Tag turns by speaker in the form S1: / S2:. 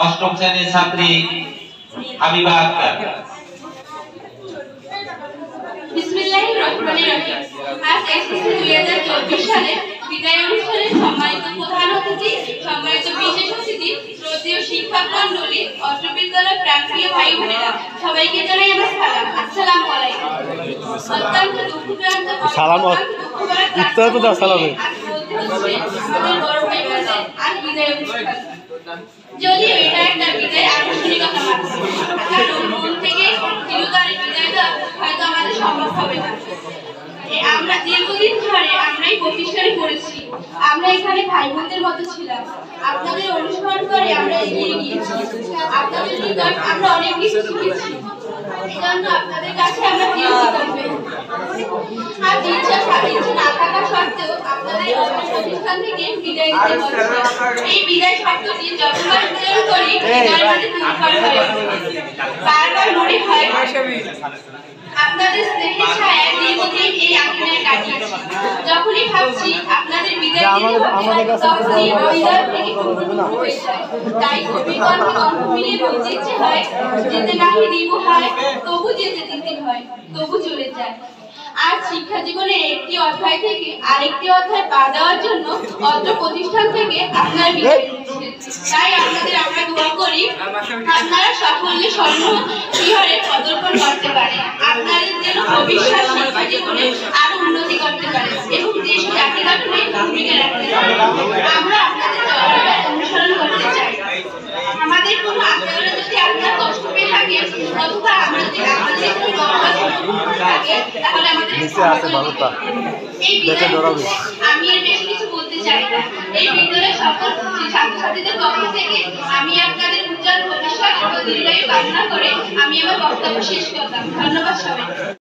S1: অষ্টম শ্রেণীর ছাত্রী হাবিবা আক্তার।
S2: বিসমিল্লাহির রহমানির রহিম। আজ এসএসসি 2024 সালে বিদায় অনুষ্ঠানে সম্মানিত প্রধান অতিথি, সম্মানিত বিশেষ অতিথি, শ্রদ্ধেয় শিক্ষক মণ্ডলী, অত্র বিদ্যালয়ের প্রাণপ্রিয় ভাই বোনেরা, সবাইকে জানাই আমার সালাম। আসসালামু আলাইকুম। অত্যন্ত দুঃখজনক সালাম উত্তর তো দাও সালামে। আমাদের বড় ভাই বোনদের আজ বিদায় অনুষ্ঠান। যদিও এটা একটা বিদায় আনুষ্ঠানিকতা মাত্র, কারণ মন থেকে চিরতরে বিদায় দেওয়া হয়তো আমাদের সম্ভব হবে না। আমরা দীর্ঘদিন ধরে আমরাই প্রতিষ্ঠানে করেছি, আমরা এখানে ভাই বোনদের মতো ছিলাম। আপনাদের অনুসরণ করে আমরা এগিয়ে গিয়েছি, আপনাদের নিকট আমরা অনেক কিছু শিখেছি। এজন্য আপনাদের কাছে আমরা কৃতজ্ঞ। আর ইচ্ছা না থাকা সত্ত্বেও আপনাদের অন্য প্রতিষ্ঠান থেকে বিদায় নিতে হচ্ছে। এই বিদায় শব্দটি যতবার উচ্চারণ করি হৃদয়ের মধ্যে তুফান হয়ে ওঠে। বারবার মনে হয় আপনাদের স্নেহের ছায়ায় দীর্ঘদিন এই আঙ্গিনায় কাটিয়েছি। যখনই ভাবছি আপনাদের বিদায় দিতে হবে, তখনই হৃদয় থেকে টুকরো হয়ে যায়। তাই কবি কণ্ঠ মিলিয়ে বলতে ইচ্ছে হয়, যেতে নাহি দিব হয়, তবু যেতে দিতে হয়, তবু চলে যায়। আর শিক্ষা জীবনের একটি অধ্যায় থেকে আরেকটি অধ্যায় পা দেওয়ার জন্য অত্র প্রতিষ্ঠান থেকে আপনারা বিদায় নিচ্ছেন। তাই আপনাদের আমরা দোয়া করি আপনারা সাফল্যে স্বর্ণ শিহরে পদার্পণ করতে পারেন, আপনাদের যেন ভবিষ্যৎ শিক্ষা জীবনে আরো উন্নতি করতে পারেন এবং দেশ ও জাতি গঠনে ভূমিকা রাখতে পারেন। আমরা আপনাদের চলাফেরা অনুসরণ করতে চাই। আমাদের কোনো আচরণে যদি আপনার কষ্ট পেয়ে থাকে অথবা আমাদের কোনো থাকে, তাহলে আমাদের আমি এর বেশি কিছু বলতে চাই না। এই বিদ্যালয়ের সকল ছাত্রছাত্রীদের পক্ষ থেকে আমি আপনাদের উজ্জ্বল ভবিষ্যৎ ও দীর্ঘায়ু কামনা করে আমি আমার বক্তব্য শেষ করলাম। ধন্যবাদ সবাই।